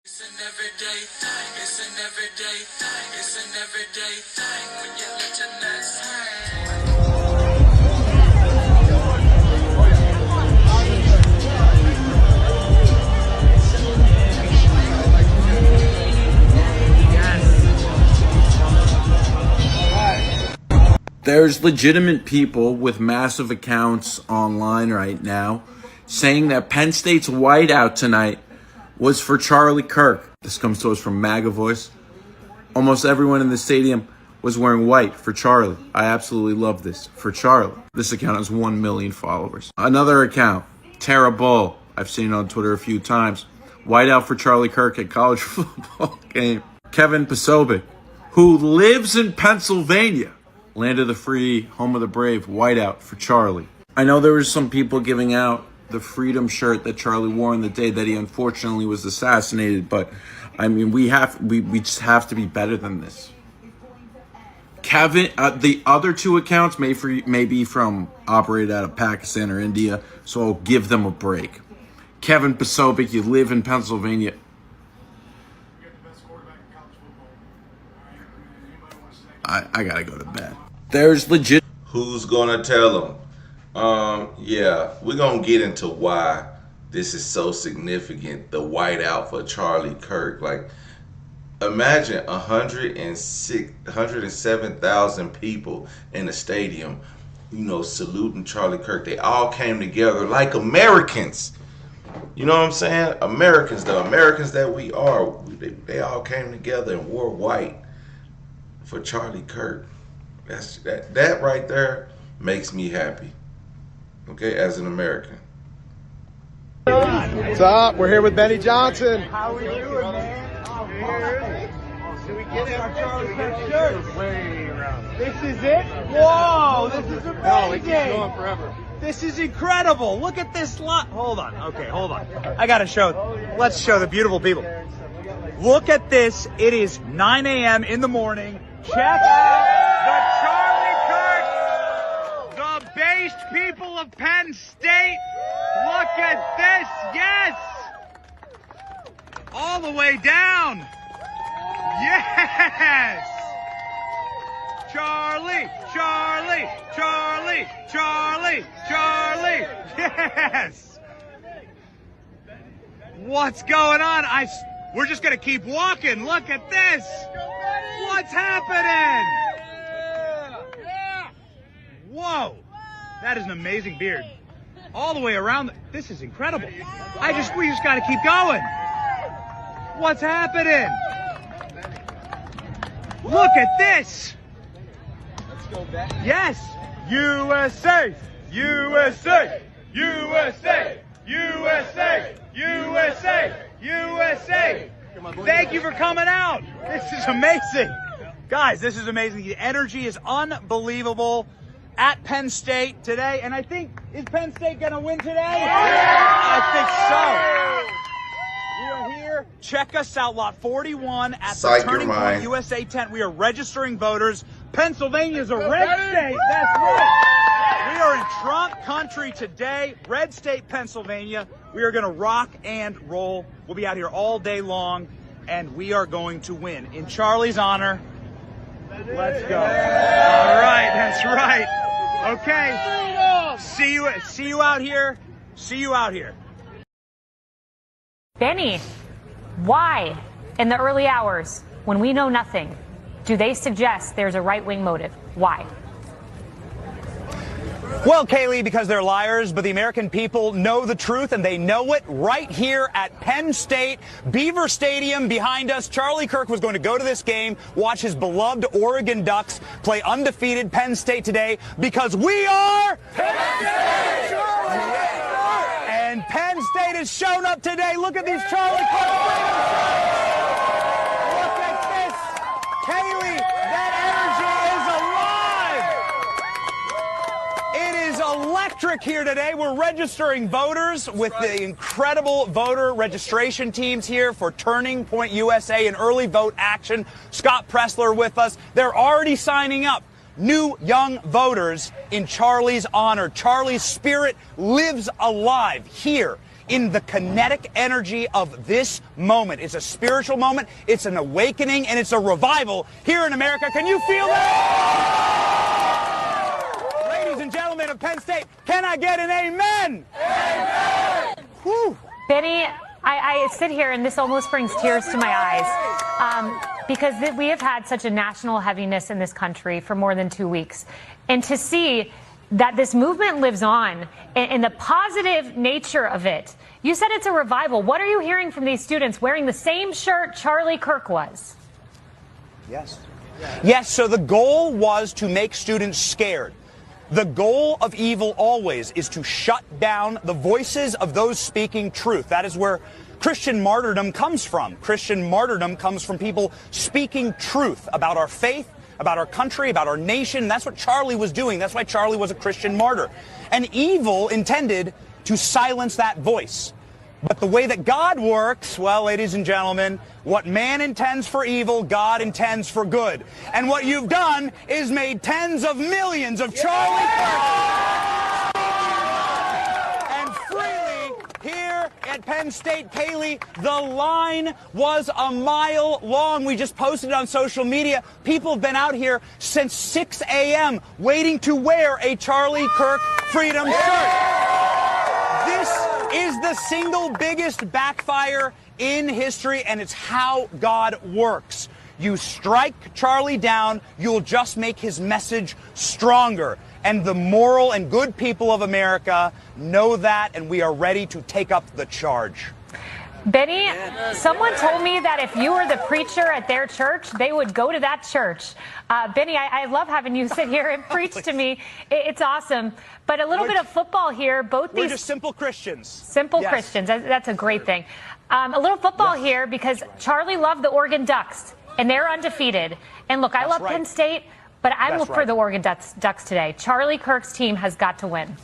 It's an everyday thing, it's an everyday thing, it's an everyday thing when you let your nuts hang. There's legitimate people with massive accounts online right now saying that Penn State's whiteout tonight was for Charlie Kirk. This comes to us from MAGA Voice. Almost everyone in the stadium was wearing white for Charlie. I absolutely love this. For Charlie. This account has 1 million followers. Another account, Tara Bull. I've seen it on Twitter a few times. Whiteout for Charlie Kirk at college football game. Kevin Pasobic, who lives in Pennsylvania. Land of the free, home of the brave, whiteout for Charlie. I know there was some people giving out the freedom shirt that Charlie wore on the day that he unfortunately was assassinated, but I mean, we just have to be better than this. Kevin, the other two accounts may be from operated out of Pakistan or India, so I'll give them a break. Kevin Pasobic, you live in Pennsylvania. I gotta go to bed. There's legit. Who's gonna tell them? Yeah, we're gonna get into why this is so significant. The whiteout for Charlie Kirk. Like, imagine 107,000 people in the stadium, saluting Charlie Kirk. They all came together like Americans. You know what I'm saying? Americans, the Americans that we are, they all came together and wore white for Charlie Kirk. That right there makes me happy. Okay, as an American. What's up? We're here with Benny Johnson. How are we doing, man? Should we get our Charlie Kirk shirts? Way around. This is it? Whoa, this is amazing. No, we keep going forever. This is incredible. Look at this lot. Hold on. Okay, hold on. I got to show. Let's show the beautiful people. Look at this. It is 9 a.m. in the morning. Check out the Charlie Kirk, the based people of Penn State. Look at this. Yes. All the way down. Yes. Charlie, Charlie, Charlie, Charlie, Charlie. Yes. What's going on? We're just going to keep walking. Look at this. What's happening? Whoa. That is an amazing beard. All the way around. This is incredible. We just got to keep going. What's happening? Look at this. Let's go back. Yes. USA. USA. USA. USA. USA. USA. Thank you for coming out. This is amazing. Guys, this is amazing. The energy is unbelievable at Penn State today. And I think, is Penn State going to win today? I think so. We are here. Check us out, lot 41 at the Turning Point USA tent. We are registering voters. Pennsylvania is a red state. That's right. We are in Trump country today. Red state, Pennsylvania. We are going to rock and roll. We'll be out here all day long, and we are going to win. In Charlie's honor, let's go. All right, that's right. Okay. See you out here. See you out here. Benny, why, in the early hours, when we know nothing, do they suggest there's a right-wing motive? Why? Well, Kaylee, because they're liars, but the American people know the truth, and they know it right here at Penn State, Beaver Stadium behind us. Charlie Kirk was going to go to this game, watch his beloved Oregon Ducks play undefeated Penn State today, because we are Penn State! And Penn State has shown up today. Look at these Charlie Kirk. Look at this. Kaylee, that energy is alive. It is electric here today. We're registering voters with the incredible voter registration teams here for Turning Point USA and early vote action. Scott Pressler with us. They're already signing up. New young voters in Charlie's honor. Charlie's spirit lives alive here in the kinetic energy of this moment. It's a spiritual moment, it's an awakening, and it's a revival here in America. Can you feel that? Ladies and gentlemen of Penn State, can I get an amen? Amen! Whew. Benny, I sit here and this almost brings tears to my eyes because we have had such a national heaviness in this country for more than 2 weeks. And to see that this movement lives on and the positive nature of it. You said it's a revival. What are you hearing from these students wearing the same shirt Charlie Kirk was? Yes. Yes, so the goal was to make students scared. The goal of evil always is to shut down the voices of those speaking truth. That is where Christian martyrdom comes from. Christian martyrdom comes from people speaking truth about our faith, about our country, about our nation. That's what Charlie was doing. That's why Charlie was a Christian martyr. And evil intended to silence that voice. But the way that God works, well, ladies and gentlemen, what man intends for evil, God intends for good. And what you've done is made tens of millions of Charlie Kirk. And freely here at Penn State, Kaylee, the line was a mile long. We just posted it on social media. People have been out here since 6 a.m. waiting to wear a Charlie Kirk Freedom shirt. This is the single biggest backfire in history, and it's how God works. You strike Charlie down, you'll just make his message stronger. And the moral and good people of America know that, and we are ready to take up the charge. Benny, someone told me that if you were the preacher at their church, they would go to that church. Benny, I love having you sit here and preach to me. It's awesome. But a little bit of football here. We're just simple Christians. Simple Christians. That's a great thing. A little football here because Charlie loved the Oregon Ducks, and they're undefeated. And look, I love Penn State, but I'm looking for the Oregon Ducks today. Charlie Kirk's team has got to win.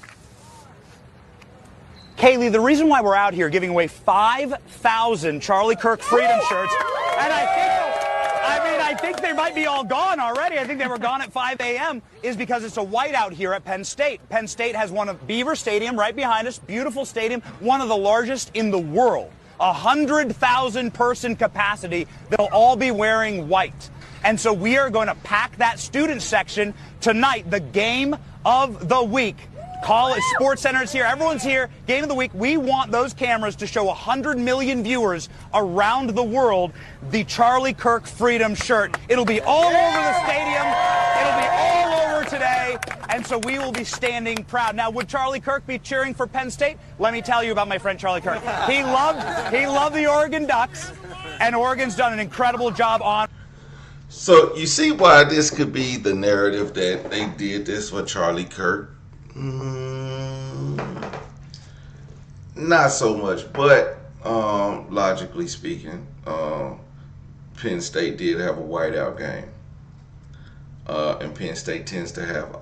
Kaylee, the reason why we're out here giving away 5,000 Charlie Kirk Freedom shirts, and I think they might be all gone already. I think they were gone at 5 a.m. is because it's a whiteout here at Penn State. Penn State has one of Beaver Stadium right behind us, beautiful stadium, one of the largest in the world. 100,000 person capacity. They'll all be wearing white. And so we are going to pack that student section tonight, the game of the week. Call it Sports Center is here. Everyone's here. Game of the week. We want those cameras to show 100 million viewers around the world the Charlie Kirk Freedom shirt. It'll be all over the stadium. It'll be all over today. And so we will be standing proud. Now, would Charlie Kirk be cheering for Penn State? Let me tell you about my friend Charlie Kirk. He loved the Oregon Ducks, and Oregon's done an incredible job on. So you see why this could be the narrative that they did this for Charlie Kirk? Not so much, but logically speaking, Penn State did have a whiteout game, and Penn State tends to have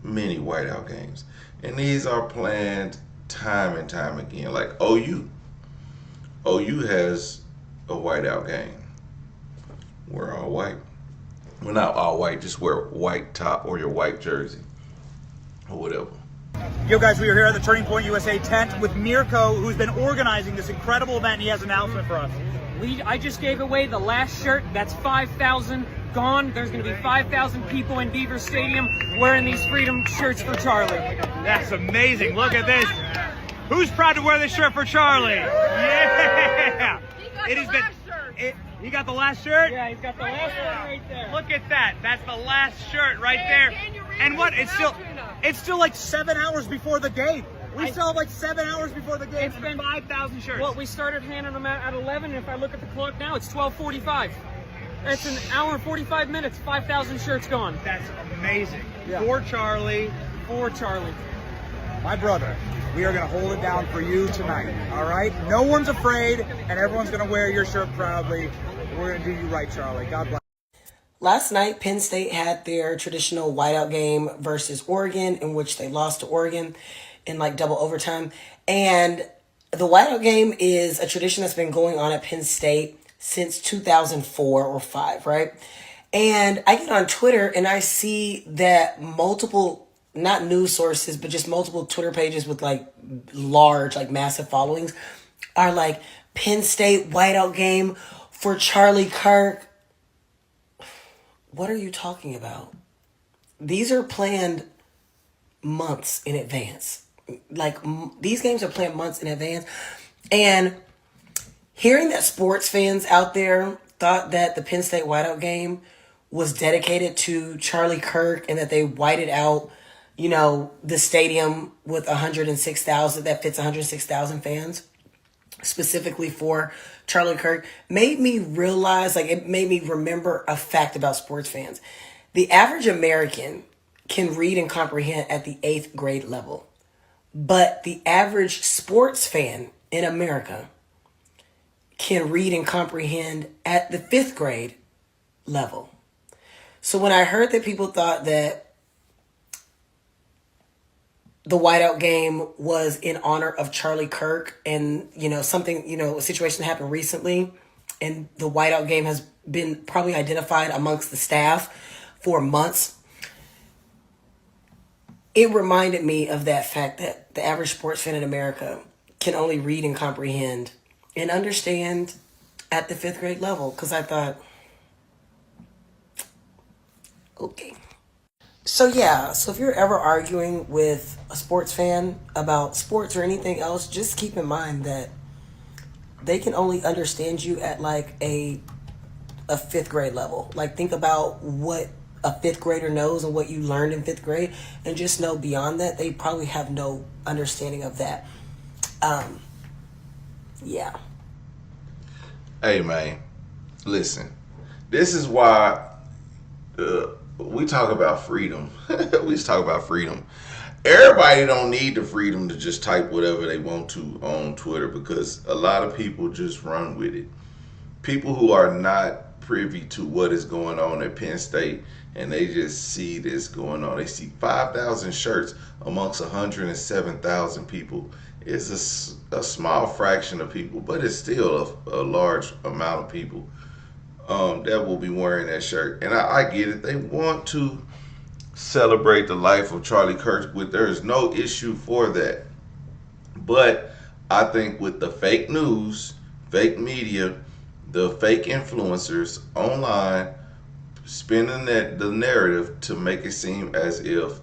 many whiteout games, and these are planned time and time again. Like OU has a whiteout game. We're all white. We're not all white, just wear white top or your white jersey. Or whatever. Yo guys, we are here at the Turning Point USA tent with Mirko, who's been organizing this incredible event, and he has an announcement for us. I just gave away the last shirt. That's 5,000 gone. There's going to be 5,000 people in Beaver Stadium wearing these Freedom shirts for Charlie. That's amazing. Look at this. Who's proud to wear this shirt for Charlie? Yeah! It has been. He got the last shirt? Yeah, he's got the last one right there. Look at that. That's the last shirt right there. And what? It's still like 7 hours before the game. We still have like 7 hours before the game. It's been 5,000 shirts. Well, we started handing them out at 11, and if I look at the clock now, it's 12:45. That's an hour and 45 minutes. 5,000 shirts gone. That's amazing. Yeah. For Charlie. For Charlie. My brother, we are going to hold it down for you tonight, all right? No one's afraid, and everyone's going to wear your shirt proudly. We're going to do you right, Charlie. God bless. Last night, Penn State had their traditional whiteout game versus Oregon, in which they lost to Oregon in like double overtime. And the whiteout game is a tradition that's been going on at Penn State since 2004 or 5, right? And I get on Twitter and I see that multiple not news sources, but just multiple Twitter pages with like large, like massive followings are like, Penn State whiteout game for Charlie Kirk. What are you talking about? These are planned months in advance. Like, these games are planned months in advance. And hearing that sports fans out there thought that the Penn State whiteout game was dedicated to Charlie Kirk and that they whited out, you know, the stadium with 106,000, that fits 106,000 fans, specifically for Charlie Kirk, made me realize, like, it made me remember a fact about sports fans. The average American can read and comprehend at the 8th grade level, but the average sports fan in America can read and comprehend at the 5th grade level. So when I heard that people thought that the whiteout game was in honor of Charlie Kirk and, you know, something, you know, a situation that happened recently, and the whiteout game has been probably identified amongst the staff for months, it reminded me of that fact that the average sports fan in America can only read and comprehend and understand at the 5th grade level. Because I thought, okay. So yeah, so if you're ever arguing with a sports fan about sports or anything else, just keep in mind that they can only understand you at like a 5th grade level. Like, think about what a 5th grader knows and what you learned in 5th grade, and just know beyond that, they probably have no understanding of that. Yeah. Hey man, listen, this is why we talk about freedom. We talk about freedom. Everybody don't need the freedom to just type whatever they want to on Twitter, because a lot of people just run with it. People who are not privy to what is going on at Penn State, and they just see this going on. They see 5,000 shirts amongst 107,000 people. It's a small fraction of people, but it's still a large amount of people that will be wearing that shirt. And I get it. They want to celebrate the life of Charlie Kirk. There is no issue for that. But I think with the fake news, fake media, the fake influencers online spinning the narrative to make it seem as if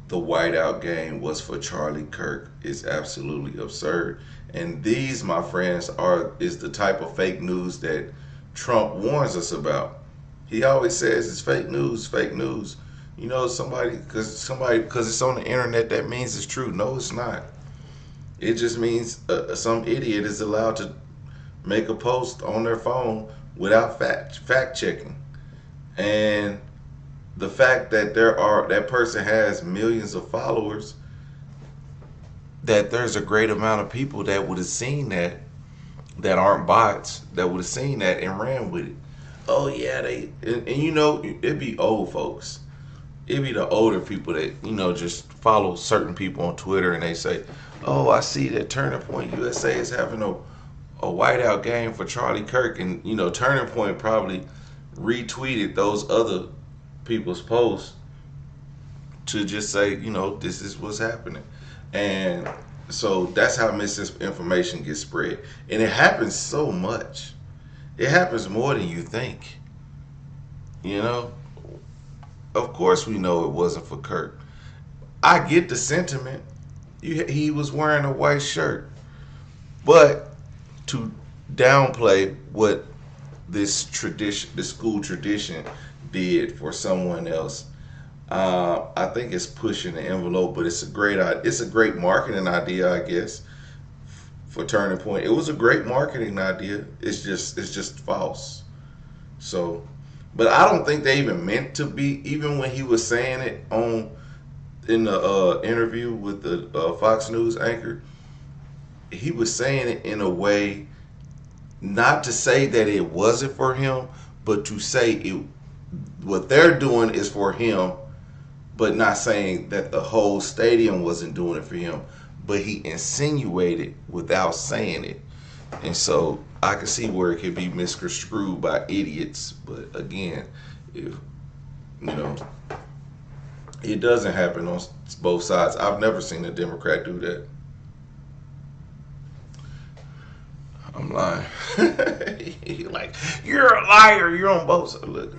the whiteout game was for Charlie Kirk is absolutely absurd. And these, my friends, is the type of fake news that Trump warns us about. He always says it's fake news, fake news. You know, because it's on the internet, that means it's true. No, it's not. It just means some idiot is allowed to make a post on their phone without fact checking. And the fact that that person has millions of followers, that there's a great amount of people that would have seen that aren't bots, that would have seen that and ran with it. Oh yeah, and you know, it'd be old folks. It'd be the older people that, you know, just follow certain people on Twitter, and they say, oh, I see that Turning Point USA is having a whiteout game for Charlie Kirk. And, you know, Turning Point probably retweeted those other people's posts to just say, you know, this is what's happening. And so that's how misinformation gets spread. And it happens so much. It happens more than you think. You know? Of course we know it wasn't for Kirk. I get the sentiment. He was wearing a white shirt. But to downplay what this school tradition did for someone else, I think it's pushing the envelope. But it's a great marketing idea, I guess, for Turning Point. It was a great marketing idea. It's just false. So, but I don't think they even meant to be. Even when he was saying it in the interview with the Fox News anchor, he was saying it in a way not to say that it wasn't for him, but to say what they're doing is for him, but not saying that the whole stadium wasn't doing it for him. But he insinuated without saying it. And so I can see where it could be misconstrued by idiots. But again, if It doesn't happen on both sides. I've never seen a Democrat do that. I'm lying. He like, you're a liar. You're on both sides. Look.